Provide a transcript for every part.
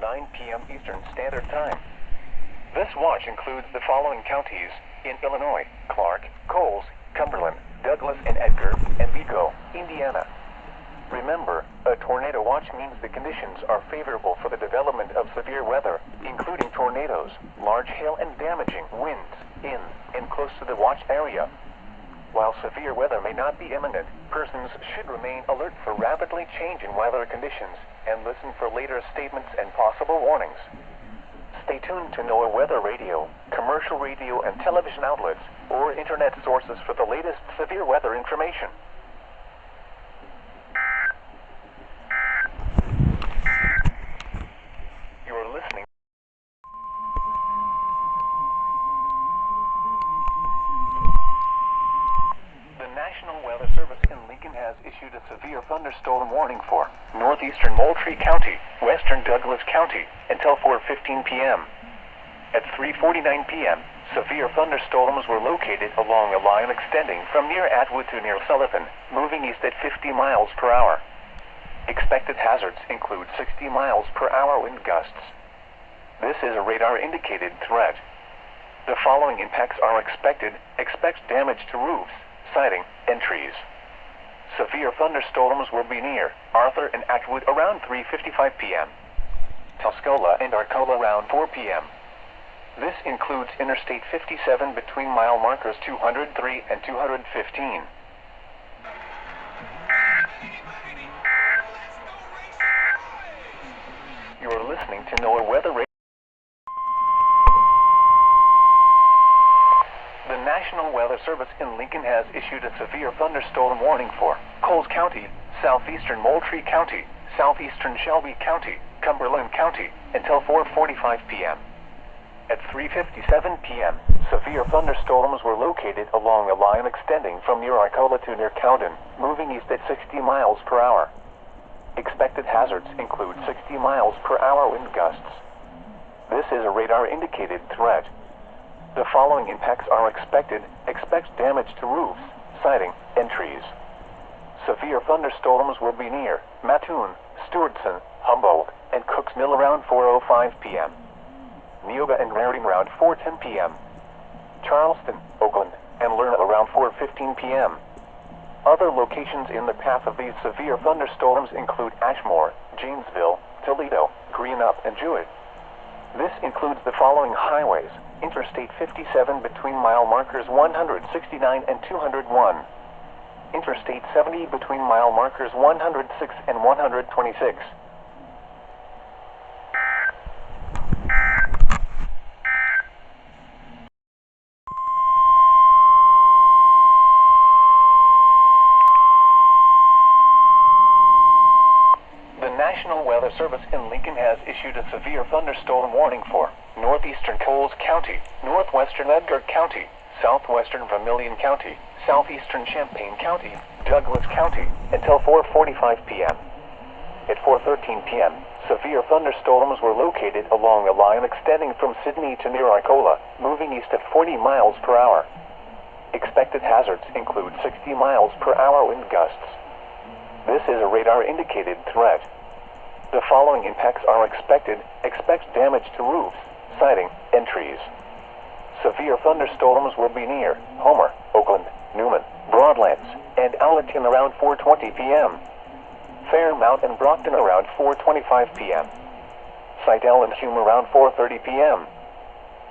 9 p.m. Eastern Standard Time. This watch includes the following counties in Illinois: Clark, Coles, Cumberland, Douglas and Edgar, and Vigo, Indiana. Remember, a tornado watch means the conditions are favorable for the development of severe weather, including tornadoes, large hail and damaging winds in and close to the watch area. While severe weather may not be imminent, persons should remain alert for rapidly changing weather conditions and listen for later statements and possible warnings. Stay tuned to NOAA weather radio, commercial radio and television outlets, or internet sources for the latest severe weather information. You're listening. The National Weather Service in Lincoln has issued a severe thunderstorm warning for northeastern Moultrie County, western Douglas County, until 4:15 p.m. At 3:49 p.m., severe thunderstorms were located along a line extending from near Atwood to near Sullivan, moving east at 50 miles per hour. Expected hazards include 60 miles per hour wind gusts. This is a radar-indicated threat. The following impacts are expected. Expect damage to roofs, siding, and trees. Severe thunderstorms will be near Arthur and Atwood around 3:55 p.m. Tuscola and Arcola around 4 p.m. This includes Interstate 57 between mile markers 203 and 215. You are listening to NOAA Weather Radio. The National Weather Service in Lincoln has issued a severe thunderstorm warning for Coles County, southeastern Moultrie County, southeastern Shelby County, Cumberland County, until 4:45 p.m. At 3:57 p.m., severe thunderstorms were located along a line extending from near Arcola to near Cowden, moving east at 60 miles per hour. Expected hazards include 60 miles per hour wind gusts. This is a radar-indicated threat. The following impacts are expected. Expect damage to roofs, siding, and trees. Severe thunderstorms will be near Mattoon, Stewardson, Humboldt, and Cooks Mill around 4:05 p.m. Neoga and Raritan around 4:10 p.m. Charleston, Oakland, and Lerner around 4:15 p.m. Other locations in the path of these severe thunderstorms include Ashmore, Janesville, Toledo, Greenup, and Jewett. This includes the following highways: Interstate 57 between mile markers 169 and 201. Interstate 70 between mile markers 106 and 126. The National Weather Service in Lincoln has issued a severe thunderstorm warning for northeastern Coles County, northwestern Edgar County, southwestern Vermilion County, southeastern Champaign County, Douglas County, until 4:45 p.m. At 4:13 p.m., severe thunderstorms were located along a line extending from Sydney to near Arcola, moving east at 40 miles per hour. Expected hazards include 60 miles per hour wind gusts. This is a radar-indicated threat. The following impacts are expected. Expect damage to roofs, siding, and trees. Severe thunderstorms will be near Homer, Oakland, Newman, Broadlands, and Allerton around 4:20 p.m. Fairmount and Brockton around 4:25 p.m. Seidel and Hume around 4:30 p.m.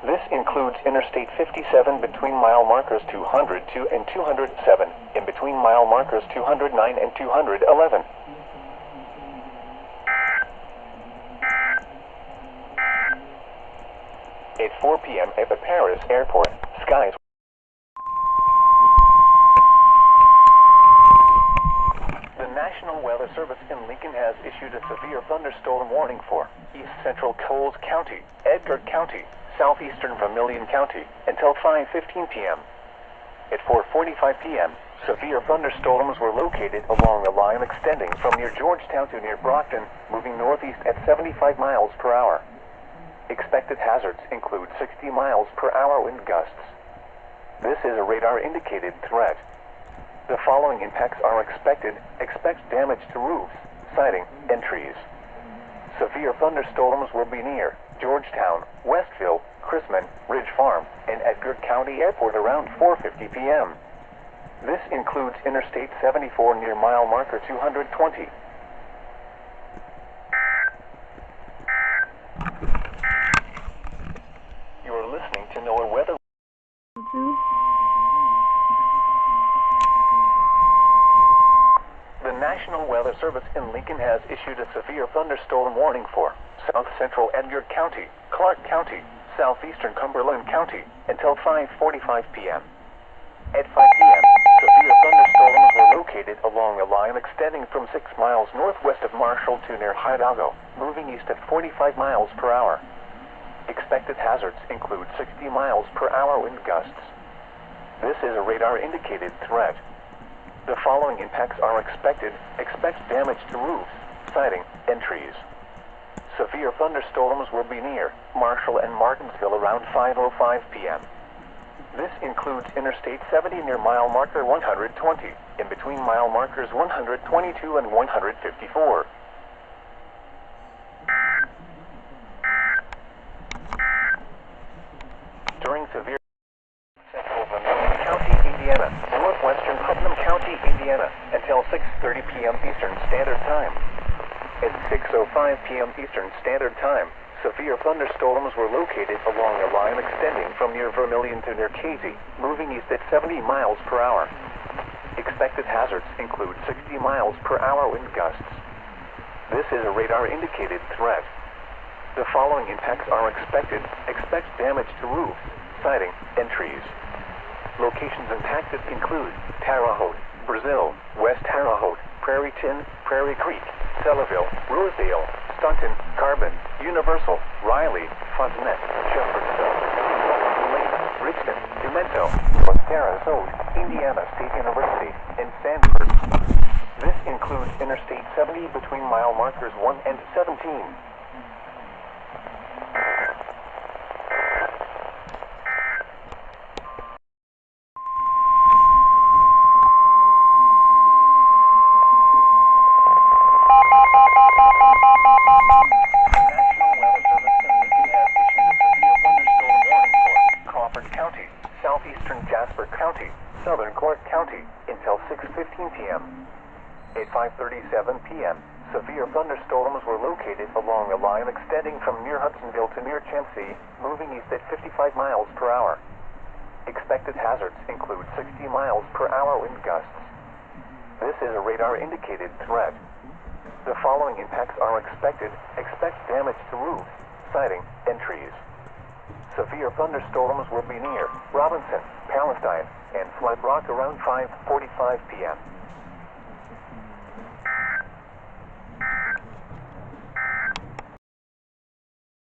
This includes Interstate 57 between mile markers 202 and 207, and between mile markers 209 and 211. At 4 p.m. at the Paris airport, skies. The National Weather Service in Lincoln has issued a severe thunderstorm warning for east central Coles County, Edgar County, southeastern Vermilion County, until 5:15 p.m. At 4:45 p.m., severe thunderstorms were located along a line extending from near Georgetown to near Brockton, moving northeast at 75 miles per hour. Expected hazards include 60 miles per hour wind gusts. This is a radar-indicated threat. The following impacts are expected. Expect damage to roofs, siding, and trees. Severe thunderstorms will be near Georgetown, Westville, Chrisman, Ridge Farm, and Edgar County Airport around 4:50 p.m. This includes Interstate 74 near mile marker 220. You are listening to NOAA Weather. The National Weather Service in Lincoln has issued a severe thunderstorm warning for South Central Edgar County, Clark County, Southeastern Cumberland County until 5:45 p.m. At 5 p.m., severe thunderstorms were located along a line extending from 6 miles northwest of Marshall to near Hidalgo, moving east at 45 miles per hour. Expected hazards include 60 miles per hour wind gusts. This is a radar-indicated threat. The following impacts are expected. Expect damage to roofs, siding, and trees. Severe thunderstorms will be near Marshall and Martinsville around 5:05 p.m. This includes Interstate 70 near mile marker 120, in between mile markers 122 and 154. During severe Central Vermilion County, Indiana, northwestern Putnam County, Indiana, until 6:30 p.m. Eastern Standard Time. At 6:05 p.m. Eastern Standard Time, severe thunderstorms were located along a line extending from near Vermilion to near Casey, moving east at 70 miles per hour. Expected hazards include 60 miles per hour wind gusts. This is a radar-indicated threat. The following impacts are expected. Expect damage to roofs, siding, and trees. Locations impacted include Terre Haute, Brazil, West Terre Haute, Prairie Tin, Prairie Creek, Sellerville, Rosedale, Staunton, Carbon, Universal, Riley, Fontenette, Shepherdsville, Lake, Richmond, Demento, Sarasota, Indiana State University, and Sanford. This includes Interstate 70 between mile markers 1 and 17. Southeastern Jasper County, Southern Clark County, until 6:15 p.m. At 5:37 p.m., severe thunderstorms were located along a line extending from near Hudsonville to near Chansey, moving east at 55 miles per hour. Expected hazards include 60 miles per hour wind gusts. This is a radar-indicated threat. The following impacts are expected. Expect damage to roofs, siding, and trees. Severe thunderstorms will be near Robinson, Palestine, and Flat Rock around 5:45 p.m.